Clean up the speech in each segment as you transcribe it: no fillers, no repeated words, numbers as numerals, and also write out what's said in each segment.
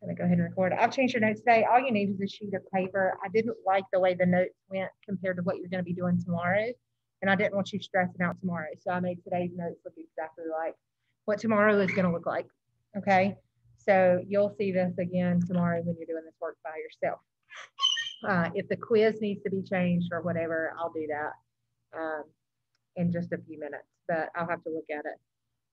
I'm gonna go ahead and record. I've changed your notes today. All you need is a sheet of paper. I didn't like the way the notes went compared to what you're gonna be doing tomorrow. And I didn't want you stressing out tomorrow. So I made today's notes look exactly like what tomorrow is gonna look like. Okay. So you'll see this again tomorrow when you're doing this work by yourself. If the quiz needs to be changed or whatever, I'll do that in just a few minutes, but I'll have to look at it.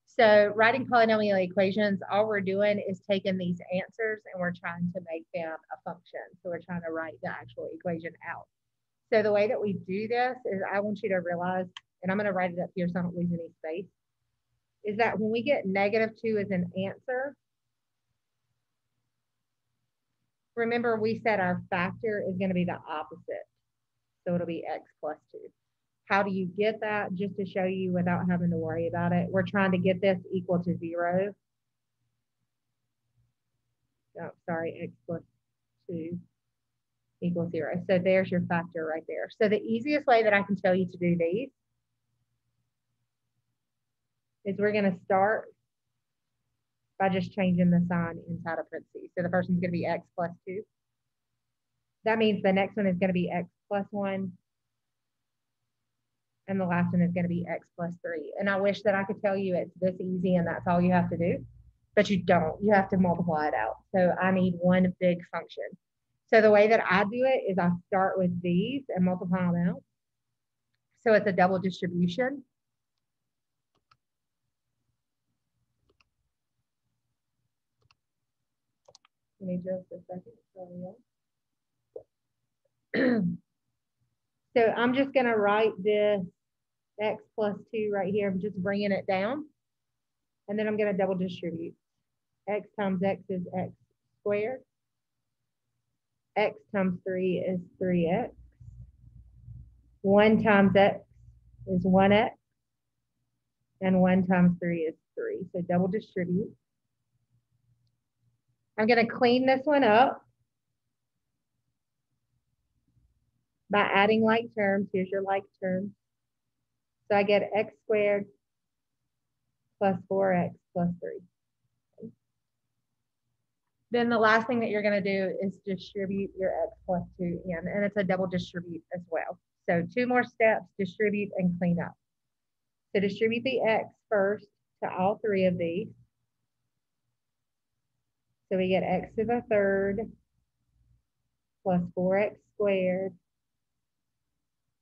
So writing polynomial equations, all we're doing is taking these answers and we're trying to make them a function. So we're trying to write the actual equation out. So the way that we do this is I want you to realize, and I'm going to write it up here so I don't lose any space, is that when we get -2 as an answer, remember we said our factor is going to be the opposite. So it'll be x plus 2. How do you get that? Just to show you without having to worry about it. We're trying to get this equal to 0. Oh, sorry, x plus 2 equals 0. So there's your factor right there. So the easiest way that I can tell you to do these is we're going to start by just changing the sign inside of parentheses. So the first one's going to be x plus 2. That means the next one is going to be x plus 1. And the last one is going to be x plus 3. And I wish that I could tell you it's this easy and that's all you have to do, but you don't. You have to multiply it out. So I need one big function. So the way that I do it is I start with these and multiply them out. So it's a double distribution. Give me just a second. So I'm just going to write this x plus 2 right here. I'm just bringing it down. And then I'm going to double distribute. X times x is x squared. X times 3 is 3x. 1 times x is 1x. And 1 times 3 is 3. So double distribute. I'm going to clean this one up by adding like terms. Here's your like terms. So I get x squared plus 4x plus 3. Okay. Then the last thing that you're going to do is distribute your x plus 2 in, and it's a double distribute as well. So 2 more steps, distribute and clean up. So distribute the x first to all 3 of these. So we get x to the third plus 4x squared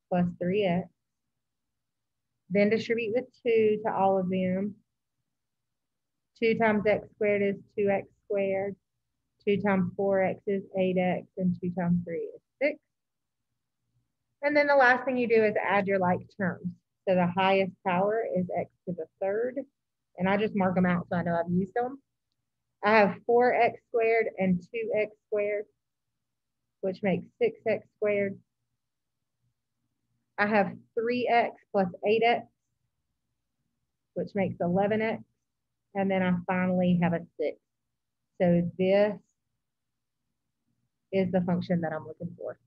plus 3x. Then distribute the 2 to all of them. 2 times x squared is 2x squared. 2 times 4x is 8x, and 2 times 3 is 6. And then the last thing you do is add your like terms. So the highest power is x to the third. And I just mark them out so I know I've used them. I have 4x squared and 2x squared, which makes 6x squared. I have 3x plus 8x, which makes 11x. And then I finally have a 6. So this is the function that I'm looking for.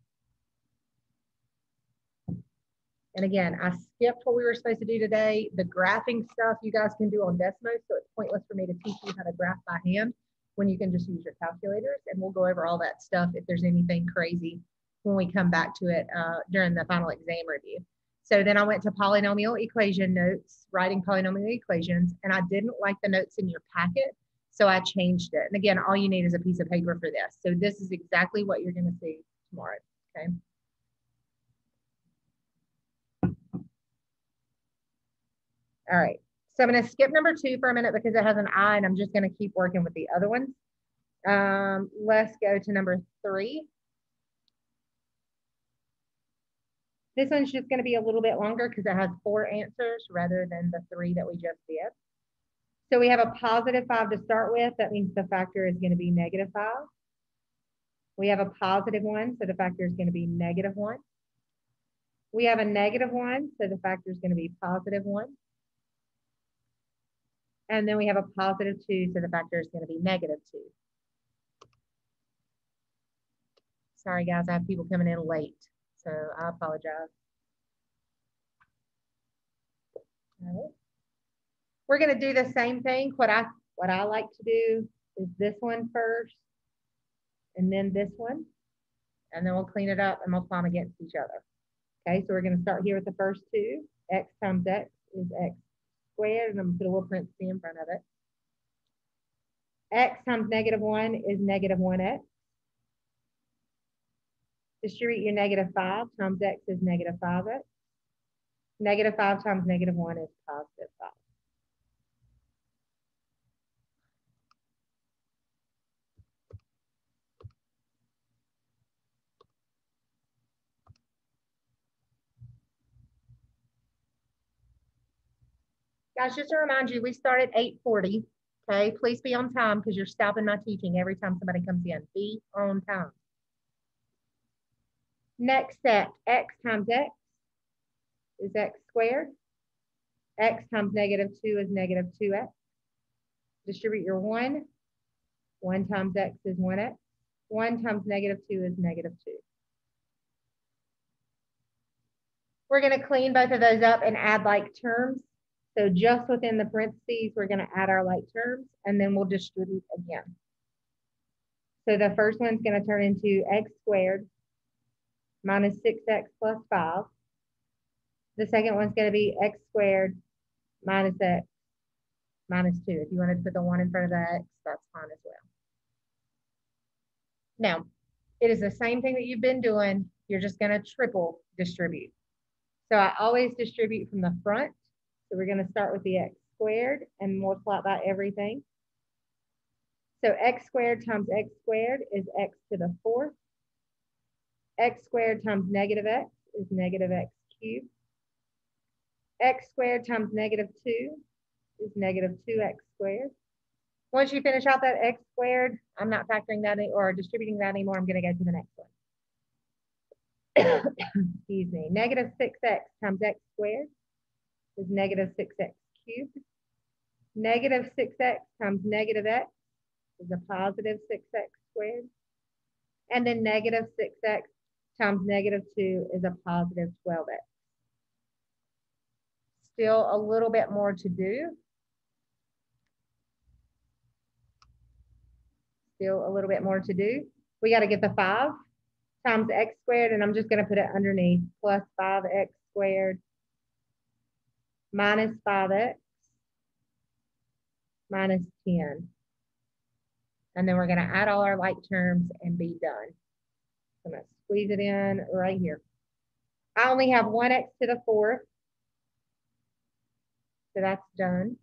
And again, I skipped what we were supposed to do today. The graphing stuff you guys can do on Desmos, so it's pointless for me to teach you how to graph by hand when you can just use your calculators. And we'll go over all that stuff if there's anything crazy when we come back to it during the final exam review. So then I went to polynomial equation notes, writing polynomial equations, and I didn't like the notes in your packet, so I changed it. And again, all you need is a piece of paper for this. So this is exactly what you're going to see tomorrow, okay? All right, so I'm going to skip number 2 for a minute because it has an I, and I'm just going to keep working with the other ones. Let's go to number 3. This one's just going to be a little bit longer because it has 4 answers rather than the 3 that we just did. So we have a positive 5 to start with. That means the factor is going to be -5. We have a positive 1, so the factor is going to be -1. We have a -1, so the factor is going to be +1. And then we have a +2, so the factor is going to be -2. Sorry, guys, I have people coming in late, so I apologize. All right. We're going to do the same thing. What I like to do is this one first, and then this one, and then we'll clean it up and multiply them against each other. Okay, so we're going to start here with the first two. X times x is x squared, and I'm going to put a little parenthesis in front of it. X times -1 is -1x. Distribute your -5 times x is -5x. -5 times -1 is +5. Guys, just to remind you, we start at 8:40. Okay, please be on time because you're stopping my teaching every time somebody comes in. Be on time. Next step, x times x is x squared. X times -2 is -2x. Distribute your 1. 1 times x is 1x. 1 times -2 is -2. We're going to clean both of those up and add like terms. So just within the parentheses, we're going to add our like terms, and then we'll distribute again. So the first one's going to turn into x squared minus 6x plus 5. The second one's going to be x squared minus x minus 2. If you wanted to put the 1 in front of the x, that's fine as well. Now, it is the same thing that you've been doing. You're just going to triple distribute. So I always distribute from the front. So we're going to start with the x squared and multiply by everything. So x squared times x squared is x to the 4th. X squared times -x is -x cubed. X squared times -2 is -2x squared. Once you finish out that x squared, I'm not factoring that in or distributing that anymore. I'm going to go to the next one. Excuse me. -6x times x squared is -6x cubed. -6x times -x is a +6x squared. And then -6x times -2 is a +12x. Still a little bit more to do. Still a little bit more to do. We got to get the 5 times x squared, and I'm just going to put it underneath, plus 5x squared minus 5x minus 10. And then we're going to add all our like terms and be done. I'm going to squeeze it in right here. I only have 1x to the 4th. So that's done.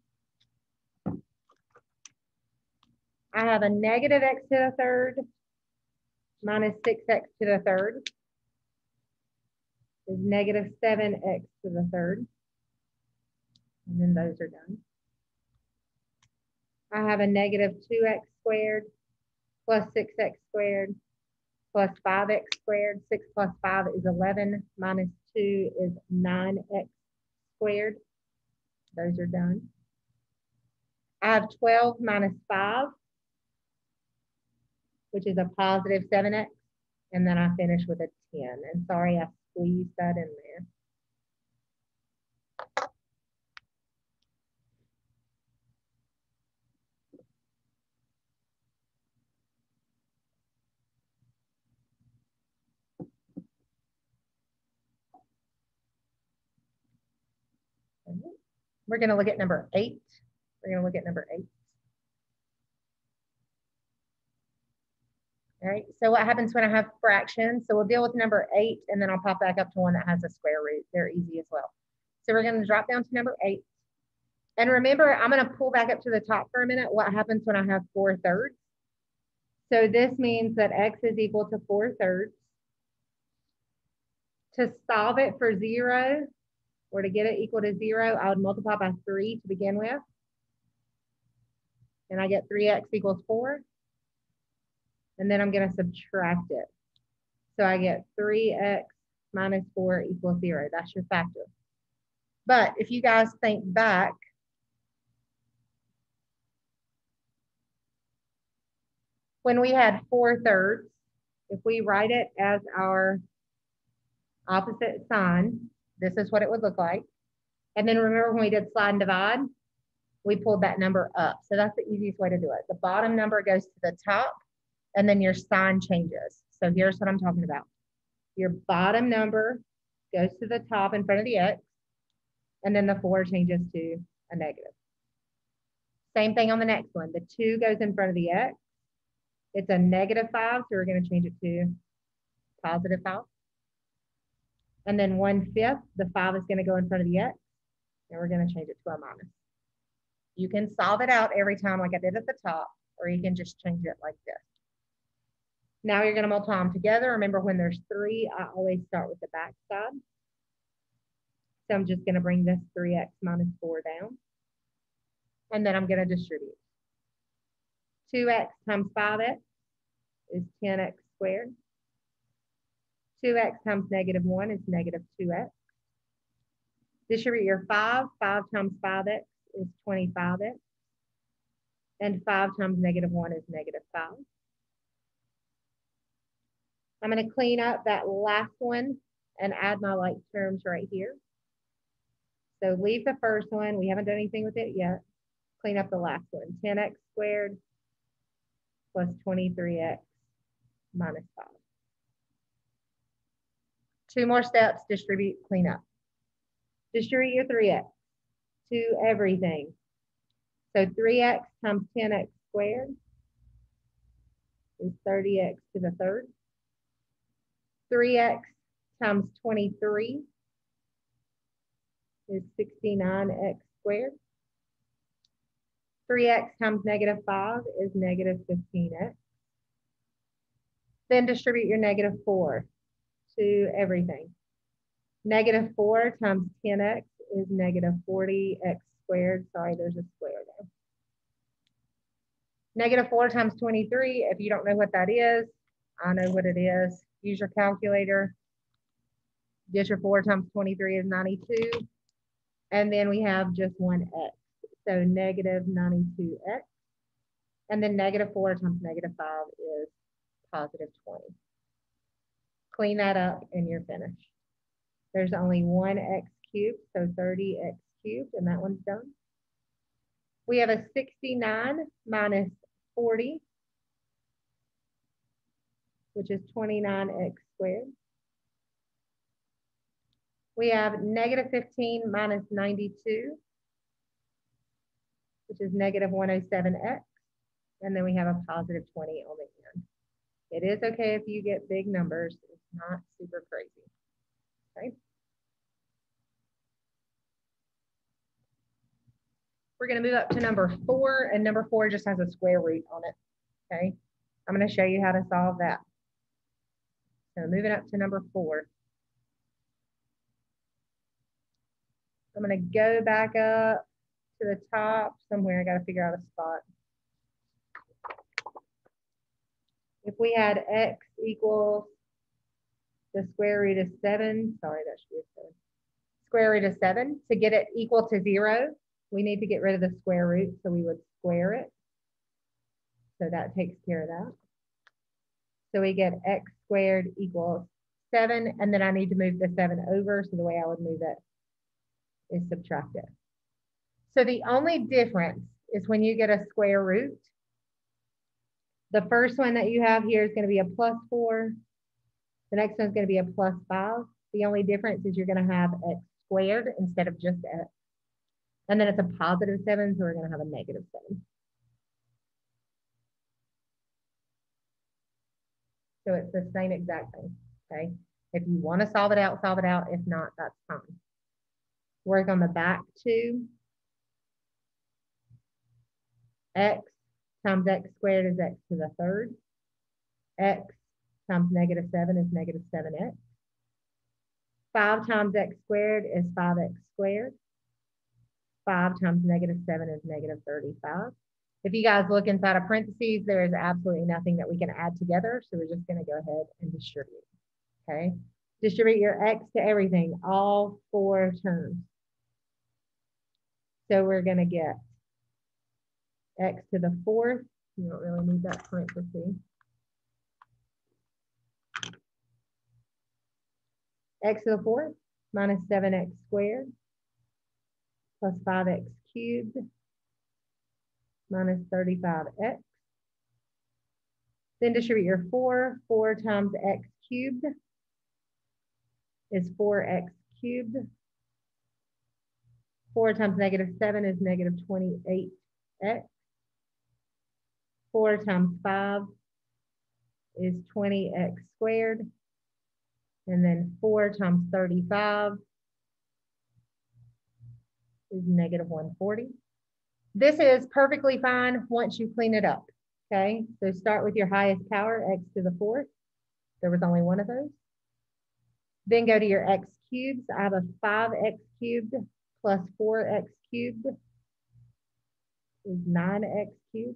I have a -x to the 3rd minus 6x to the 3rd is -7x to the 3rd. And then those are done. I have a -2x squared plus 6x squared plus 5x squared. 6 plus 5 is 11 minus 2 is 9x squared. Those are done. I have 12 minus 5, which is a +7x. And then I finish with a 10. And sorry, I squeezed that in there. We're going to look at number 8. We're going to look at number 8. All right, so what happens when I have fractions? So we'll deal with number 8, and then I'll pop back up to one that has a square root. They're easy as well. So we're going to drop down to number 8. And remember, I'm going to pull back up to the top for a minute. What happens when I have 4/3? So this means that x is equal to 4/3. To solve it for 0, or to get it equal to 0, I would multiply by 3 to begin with. And I get 3x equals 4. And then I'm going to subtract it. So I get 3x minus 4 equals 0. That's your factor. But if you guys think back, when we had 4/3, if we write it as our opposite sign, this is what it would look like. And then remember when we did slide and divide, we pulled that number up. So that's the easiest way to do it. The bottom number goes to the top, and then your sign changes. So here's what I'm talking about. Your bottom number goes to the top in front of the X, and then the 4 changes to a negative. Same thing on the next one. The 2 goes in front of the X. It's a -5, so we're going to change it to +5. And then 1/5, the 5 is going to go in front of the X, and we're going to change it to a minus. You can solve it out every time like I did at the top, or you can just change it like this. Now you're going to multiply them together. Remember, when there's 3, I always start with the back side. So I'm just going to bring this 3x minus 4 down. And then I'm going to distribute. 2x times 5x is 10x squared. 2x times -1 is -2x. Distribute your 5. 5 times 5x is 25x. And 5 times -1 is -5. I'm going to clean up that last one and add my like terms right here. So leave the first one. We haven't done anything with it yet. Clean up the last one. 10x squared plus 23x minus 5. 2 more steps, distribute, clean up. Distribute your 3x to everything. So 3x times 10x squared is 30x to the third. 3x times 23 is 69x squared. 3x times -5 is -15x. Then distribute your -4 to everything. -4 times 10x is -40x squared. Sorry, there's a square there. -4 times 23, if you don't know what that is, I know what it is. Use your calculator. Get your 4 times 23 is 92. And then we have just one x. So -92x. And then -4 times -5 is +20. Clean that up and you're finished. There's only one x cubed, so 30x cubed, and that one's done. We have a 69 minus 40, which is 29x squared. We have -15 minus 92, which is -107x. And then we have a +20 on the end. It is okay if you get big numbers. It's not super crazy, okay? We're going to move up to number 4, and number 4 just has a square root on it, okay? I'm going to show you how to solve that. So moving up to number 4. I'm going to go back up to the top somewhere. I got to figure out a spot. If we had x equals the square root of 7, sorry, that should be a 7. Square root of 7, to get it equal to 0, we need to get rid of the square root, so we would square it. So that takes care of that. So we get x squared equals 7, and then I need to move the 7 over, so the way I would move it is subtract it. So the only difference is when you get a square root, the first one that you have here is going to be a +4. The next one is going to be a +5. The only difference is you're going to have x squared instead of just x. And then it's a +7, so we're going to have a -7. So it's the same exact thing, okay? If you want to solve it out, solve it out. If not, that's fine. Work on the back 2. X times x squared is x to the third. X times -7 is -7x. 5 times x squared is 5x squared. 5 times -7 is -35. If you guys look inside of parentheses, there is absolutely nothing that we can add together. So we're just going to go ahead and distribute. Okay. Distribute your x to everything, all 4 terms. So we're going to get x to the 4th. You don't really need that parenthesis. X to the 4th minus 7x squared plus 5x cubed minus 35x Then distribute your 4. 4 times x cubed is 4x cubed. 4 times negative 7 is negative 28x. 4 times 5 is 20x squared. And then 4 times 35 is negative 140. This is perfectly fine once you clean it up, okay? So start with your highest power, x to the 4th. There was only one of those. Then go to your x cubes. I have a 5x cubed plus 4x cubed is 9x cubed.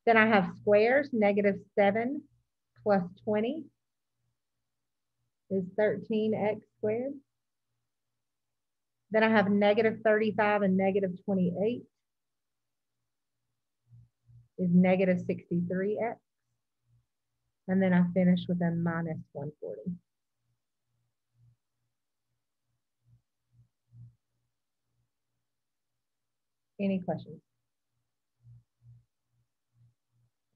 Then I have squares, negative 7 plus 20 is 13x squared. Then I have negative 35 and negative 28 is negative 63x. And then I finish with a minus 140. Any questions?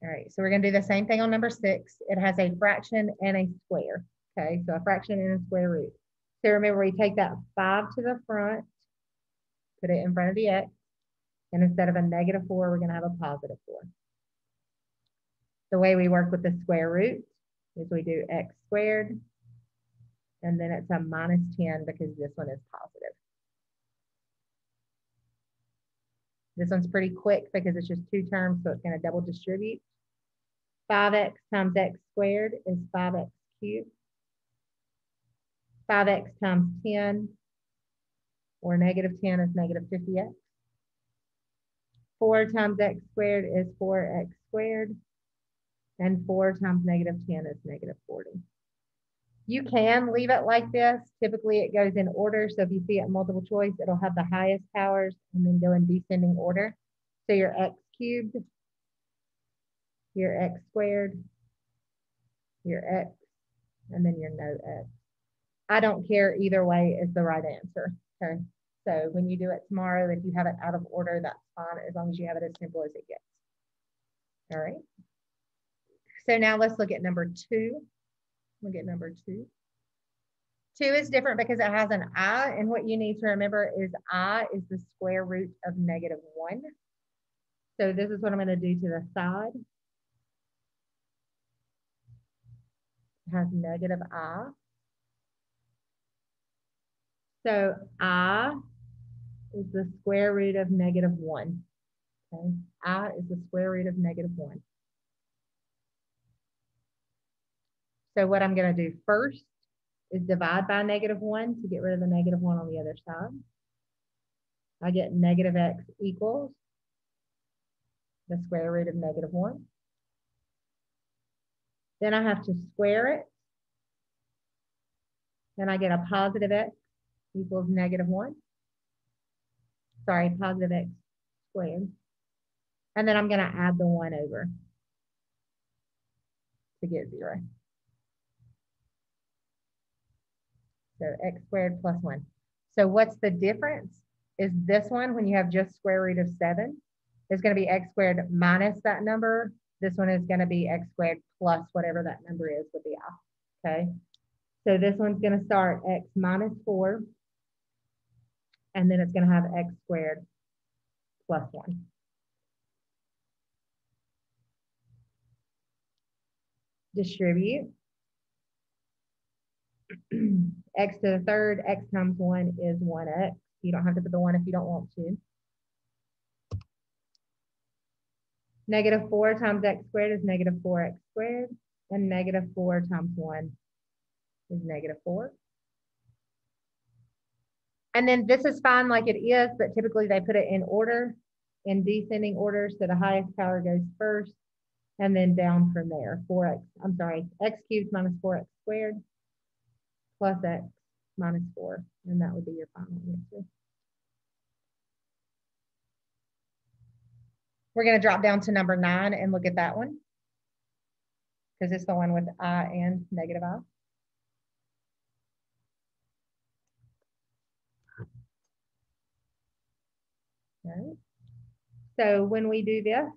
All right, so we're gonna do the same thing on number 6. It has a fraction and a square. Okay, so a fraction and a square root. So remember, we take that 5 to the front, put it in front of the x, and instead of a negative 4, we're gonna have a positive 4. The way we work with the square root is we do x squared, and then it's a minus 10 because this one is positive. This one's pretty quick because it's just 2 terms, so it's gonna double distribute. 5x times x squared is 5x cubed. 5x times 10, or negative 10 is negative 50x. 4 times x squared is 4x squared. And 4 times negative 10 is negative 40. You can leave it like this. Typically it goes in order. So if you see it in multiple choice, it'll have the highest powers and then go in descending order. So your x cubed, your x squared, your x, and then your no x. I don't care, either way is the right answer, okay? So when you do it tomorrow, if you have it out of order, that's fine, as long as you have it as simple as it gets. All right. So now let's look at number 2. Look at number 2. 2 is different because it has an I, and what you need to remember is I is the square root of negative 1. So this is what I'm going to do to the side. It has negative I. So I is the square root of negative 1. Okay, I is the square root of negative 1. So what I'm going to do first is divide by negative 1 to get rid of the negative 1 on the other side. I get negative x equals the square root of negative 1. Then I have to square it. Then I get a positive x equals negative 1. Sorry, positive x squared. And then I'm going to add the 1 over to get 0. So x squared plus 1. So what's the difference? Is this one, when you have just square root of 7, is going to be x squared minus that number. This one is going to be x squared plus whatever that number is with the I. Okay. So this one's going to start x minus 4. And then it's going to have x squared plus 1. Distribute. X to the third, x times 1 is 1x. You don't have to put the 1 if you don't want to. Negative 4 times x squared is negative 4x squared. And negative 4 times 1 is negative 4. And then this is fine like it is, but typically they put it in order, in descending order. So the highest power goes first and then down from there. X cubed minus 4x squared plus x minus 4. And that would be your final answer. We're going to drop down to number 9 and look at that one, because it's the one with I and negative I. All right. So when we do this,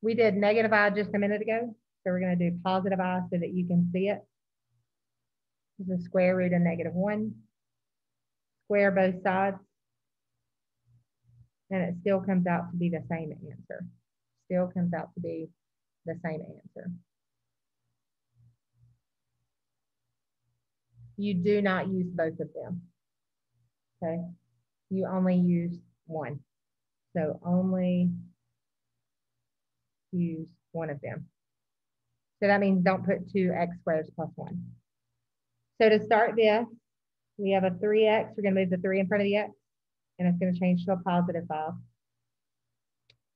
We did negative I just a minute ago, so we're going to do positive I so that you can see it. This is the square root of -1. Square both sides, and it still comes out to be the same answer. Still comes out to be the same answer. You do not use both of them, okay? You only use one. So only use one of them. So that means don't put 2x squared plus 1. So to start this, we have a 3x. We're going to move the 3 in front of the x, and it's going to change to a +5.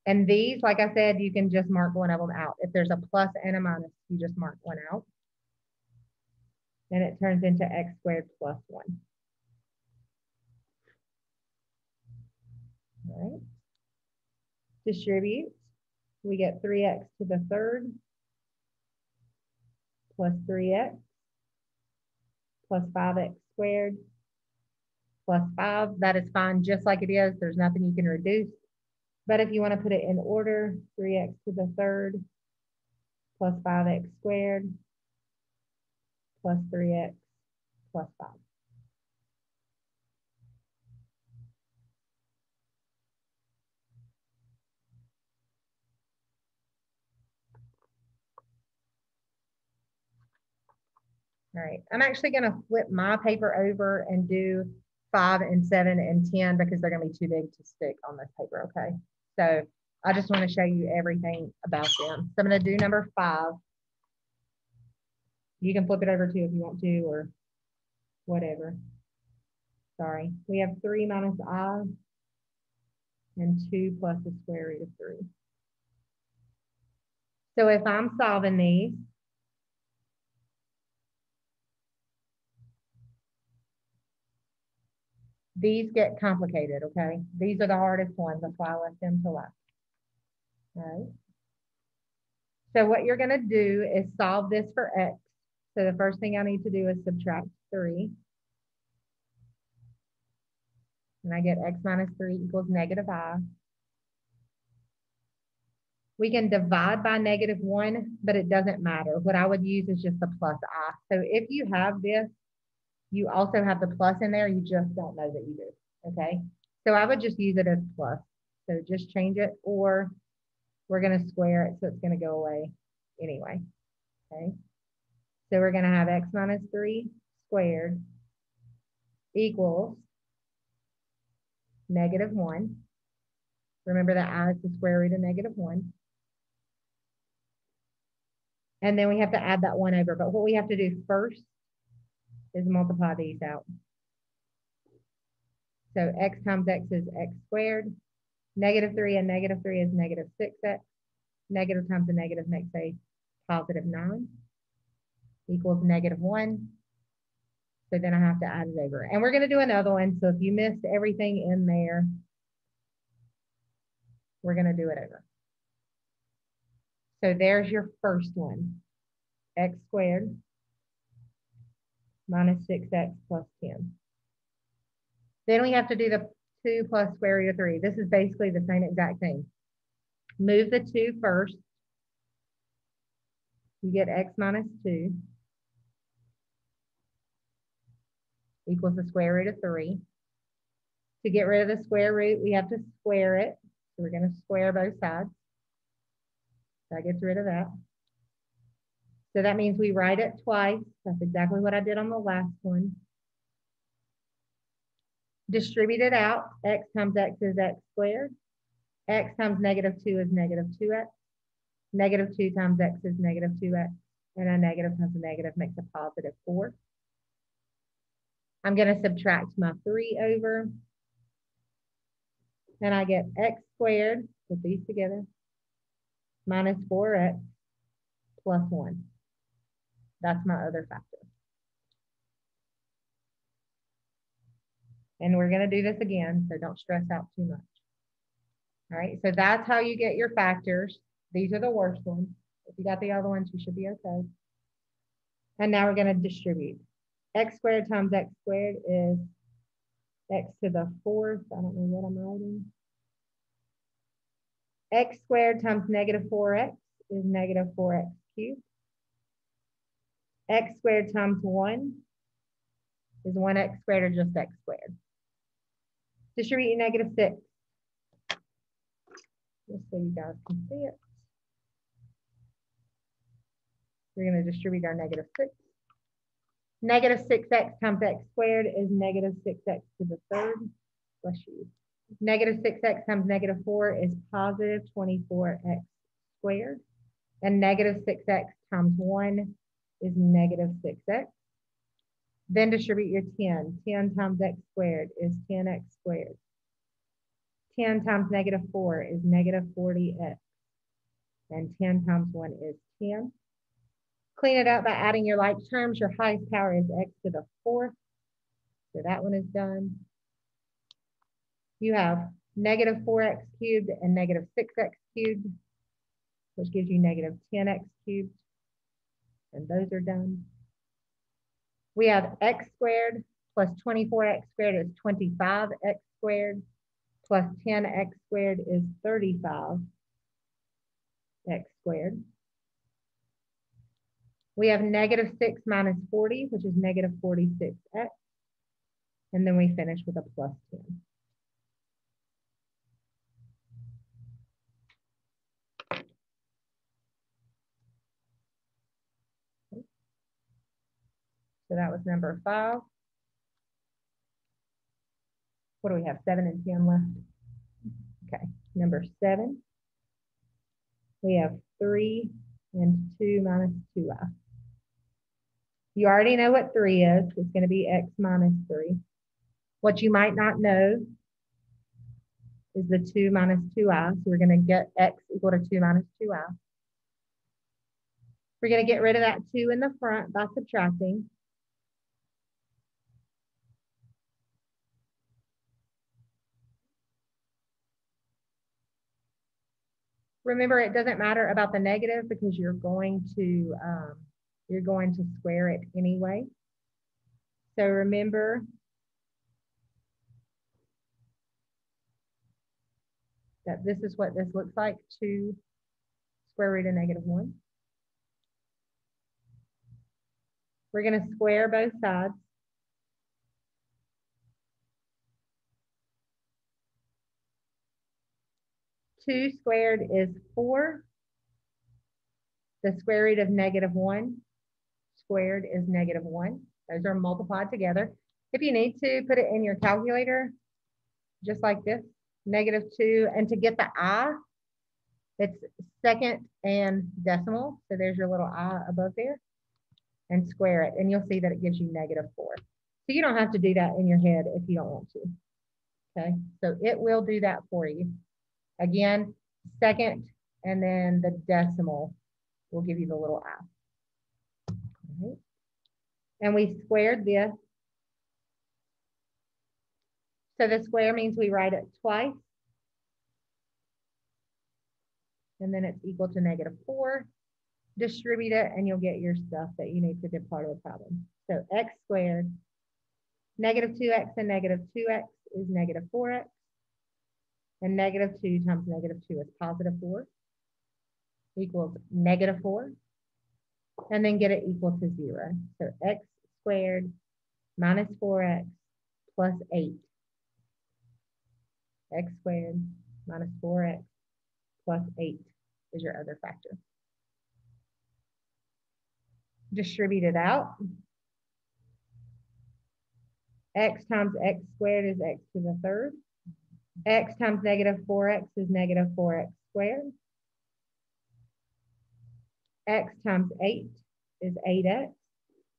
And these, like I said, you can just mark one of them out. If there's a plus and a minus, you just mark one out. And it turns into x squared plus 1. All right. Distribute. We get 3x to the third plus 3x plus 5x squared plus 5. That is fine just like it is. There's nothing you can reduce. But if you want to put it in order, 3x to the third plus 5x squared plus 3x plus 5. All right, I'm actually going to flip my paper over and do 5 and 7 and 10 because they're going to be too big to stick on this paper, okay? So I just want to show you everything about them. So I'm going to do number 5. You can flip it over too if you want to or whatever. Sorry. We have 3 minus I and 2 plus the square root of 3. So if I'm solving these get complicated, okay? These are the hardest ones. That's why I left them to last. All right. So what you're going to do is solve this for x. So the first thing I need to do is subtract 3. And I get x minus 3 equals -I. We can divide by -1, but it doesn't matter. What I would use is just the plus I. So if you have this, you also have the plus in there. You just don't know that you do, okay? So I would just use it as plus. So just change it, or we're going to square it, so it's going to go away anyway, okay? So we're going to have x minus 3 squared equals -1. Remember that I is the square root of -1. And then we have to add that 1 over. But what we have to do first is multiply these out. So x times x is x squared. -3 and -3 is -6x. Negative times a negative makes a +9 equals -1. So then I have to add it over. And we're going to do another one. So if you missed everything in there, we're going to do it over. So there's your first one. X squared minus 6x plus 10. Then we have to do the 2 plus square root of 3. This is basically the same exact thing. Move the 2 first. You get x minus 2 equals the square root of 3. To get rid of the square root, we have to square it. So we're going to square both sides. That gets rid of that. So that means we write it twice. That's exactly what I did on the last one. Distribute it out. X times x is x squared. X times -2 is -2x. -2 times x is -2x. And a negative times a negative makes a +4. I'm going to subtract my 3 over. And I get x squared, put these together, minus 4x plus 1. That's my other factor. And we're going to do this again, so don't stress out too much. All right, so that's how you get your factors. These are the worst ones. If you got the other ones, you should be okay. And now we're going to distribute. X squared times x squared is x to the 4th. I don't know what I'm writing. X squared times negative 4x is negative 4x cubed. X squared times 1 is 1x squared or just x squared. Distribute negative 6. Just so you guys can see it. We're going to distribute our negative 6. Negative 6x times x squared is negative 6x to the third. Bless you. Negative 6x times negative 4 is positive 24x squared. And negative 6x times 1 is negative 6x. Then distribute your 10. 10 times x squared is 10x squared. 10 times negative 4 is negative 40x. And 10 times 1 is 10. Clean it up by adding your like terms. Your highest power is x to the 4th. So that one is done. You have negative 4x cubed and negative 6x cubed, which gives you negative 10x cubed. And those are done. We have x squared plus 24x squared is 25x squared plus 10x squared is 35x squared. We have negative 6 minus 40, which is negative 46x. And then we finish with a plus 10. So that was number 5. What do we have? 7 and 10 left? Okay, number 7. We have 3 and 2 minus 2i. You already know what 3 is. It's going to be x minus 3. What you might not know is the 2 minus 2i. So we're going to get x equal to 2 minus 2i. We're going to get rid of that 2 in the front by subtracting. Remember, it doesn't matter about the negative because you're going to square it anyway. So remember that this is what this looks like, 2 square root of negative 1. We're going to square both sides. Two squared is 4. The square root of negative 1 squared is negative 1. Those are multiplied together. If you need to, put it in your calculator, just like this, negative 2. And to get the I, it's second and decimal. So there's your little I above there. And square it. And you'll see that it gives you negative 4. So you don't have to do that in your head if you don't want to. Okay, so it will do that for you. Again, second, and then the decimal will give you the little I. All right. And we squared this. So the square means we write it twice. And then it's equal to negative 4. Distribute it, and you'll get your stuff that you need to get part of the problem. So x squared, negative 2x and negative 2x is negative 4x. And negative 2 times negative 2 is positive 4 equals negative 4. And then get it equal to 0. So x squared minus 4x plus 8. X squared minus 4x plus 8 is your other factor. Distribute it out. X times x squared is x to the third. X times negative 4x is negative 4x squared. X times 8 is 8x.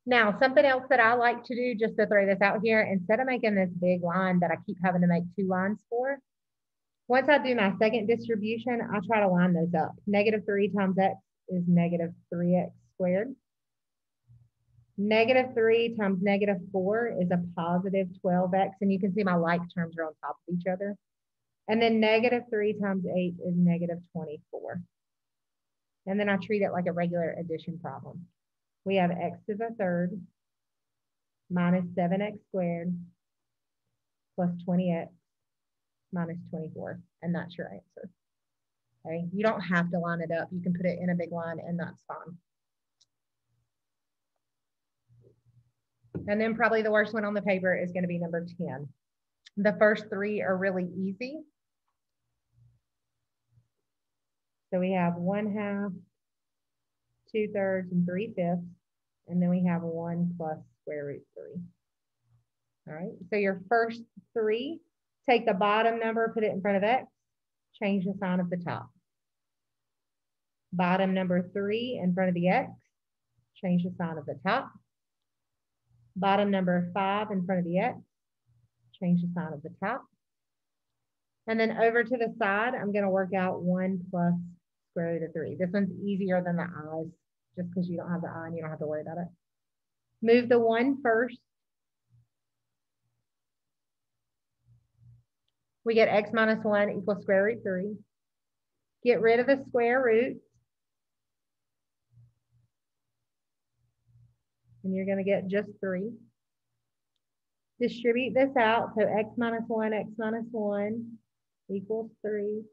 Now, something else that I like to do, just to throw this out here, instead of making this big line that I keep having to make 2 lines for, once I do my second distribution, I try to line those up. Negative 3 times x is negative 3x squared. Negative 3 times negative 4 is a positive 12x, and you can see my like terms are on top of each other. And then negative 3 times 8 is negative 24. And then I treat it like a regular addition problem. We have x to the third minus 7x squared plus 20x minus 24. And that's your answer. Okay, you don't have to line it up. You can put it in a big line and that's fine. And then probably the worst one on the paper is going to be number 10. The first three are really easy. So we have 1/2, 2/3, and 3/5. And then we have 1 plus square root 3. All right, so your first three, take the bottom number, put it in front of X, change the sign of the top. Bottom number 3 in front of the X, change the sign of the top. Bottom number 5 in front of the X, change the sign of the top. And then over to the side, I'm going to work out 1 plus square root of 3. This one's easier than the I's, just because you don't have the I and you don't have to worry about it. Move the 1 first. We get X minus 1 equals square root 3. Get rid of the square root. And you're going to get just 3. Distribute this out. So X minus 1 equals 3.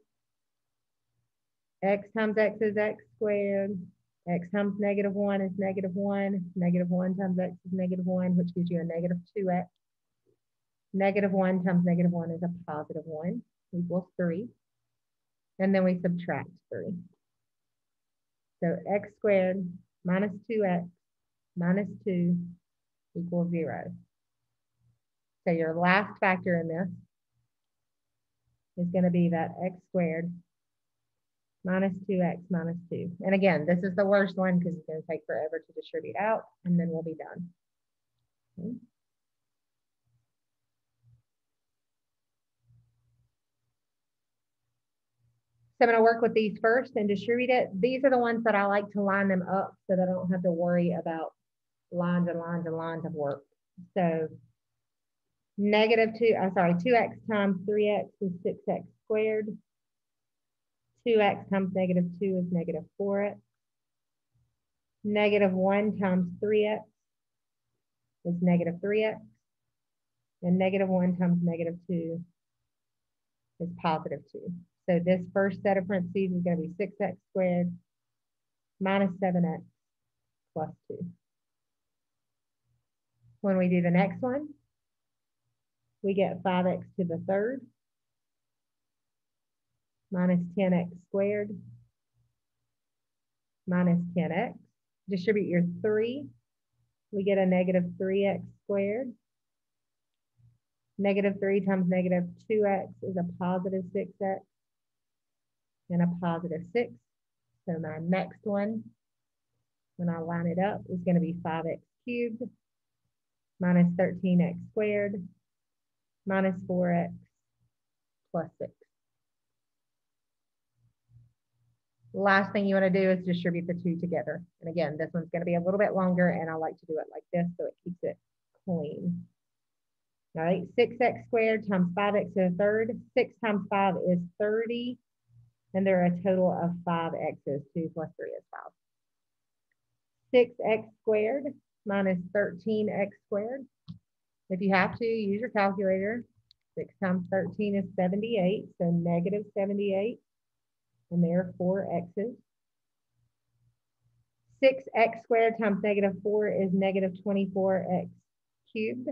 X times X is X squared. X times -1 is -1. -1 times X is -1, which gives you a -2X. -1 times -1 is a +1 equals 3. And then we subtract 3. So X squared minus 2X minus 2 equals 0. So your last factor in this is going to be that X squared minus 2X minus 2. And again, this is the worst one because it's going to take forever to distribute out, and then we'll be done. Okay. So I'm going to work with these first and distribute it. These are the ones that I like to line them up so that I don't have to worry about lines and lines and lines of work. So 2x times 3x is 6x squared. 2x times -2 is -4x. -1 times 3x is -3x. And -1 times -2 is +2. So this first set of parentheses is going to be 6x squared minus 7x plus 2. When we do the next one, we get 5x to the third minus 10x squared minus 10x. Distribute your 3. We get a -3x squared. -3 times -2x is a +6x and a +6. So my next one, when I line it up, is going to be 5x cubed minus 13x squared minus 4x plus 6. Last thing you want to do is distribute the 2 together. And again, this one's going to be a little bit longer, and I like to do it like this so it keeps it clean. All right, 6x squared times 5x to the third. 6 times 5 is 30. And there are a total of 5 x's. 2 plus 3 is 5. 6x squared minus 13x squared. If you have to, use your calculator. 6 times 13 is 78, so -78. And there are 4 x's. 6x squared times -4 is -24x cubed.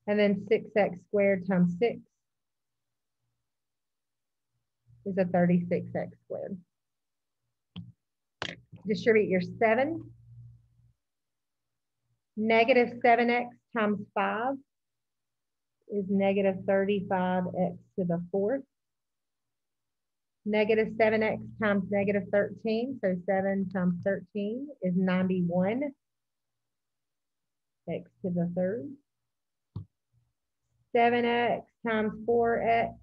And then 6x squared times 6 is a 36x squared. Distribute your 7. -7x times 5 is -35x to the fourth. -7x times -13, so 7 times 13 is 91 x to the third. 7x times 4x,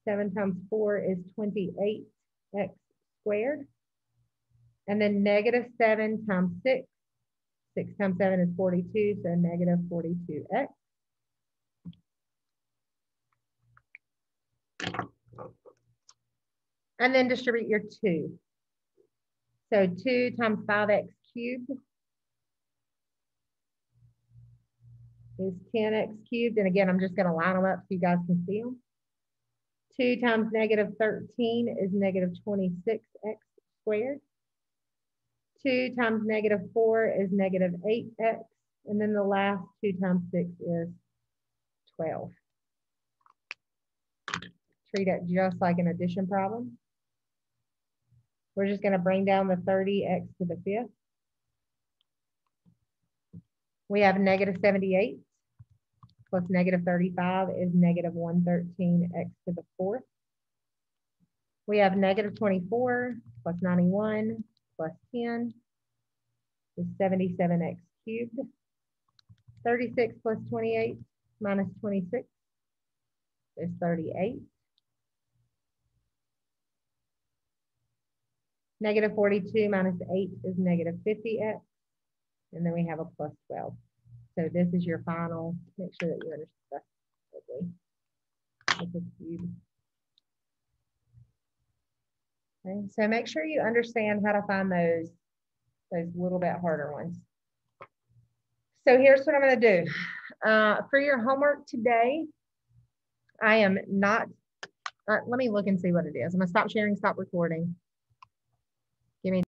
7 times 4 is 28x squared. And then -7 times 6, 6 times 7 is 42, so -42x. And then distribute your 2. So 2 times 5x cubed is 10x cubed. And again, I'm just going to line them up so you guys can see them. 2 times negative 13 is negative 26x squared. 2 times negative 4 is negative 8x. And then the last 2 times 6 is 12. Treat it just like an addition problem. We're just going to bring down the 30x to the 5th. We have negative 78 plus negative 35 is negative 113x to the 4th. We have negative 24 plus 91 plus 10 is 77x cubed. 36 plus 28 minus 26 is 38. Negative 42 minus 8 is negative 50x. And then we have a plus 12. So this is your final. Make sure that you understand that. It's a cube. Okay, so make sure you understand how to find those little bit harder ones. So here's what I'm going to do. For your homework today, I am not, let me look and see what it is. I'm going to stop sharing, stop recording. Give me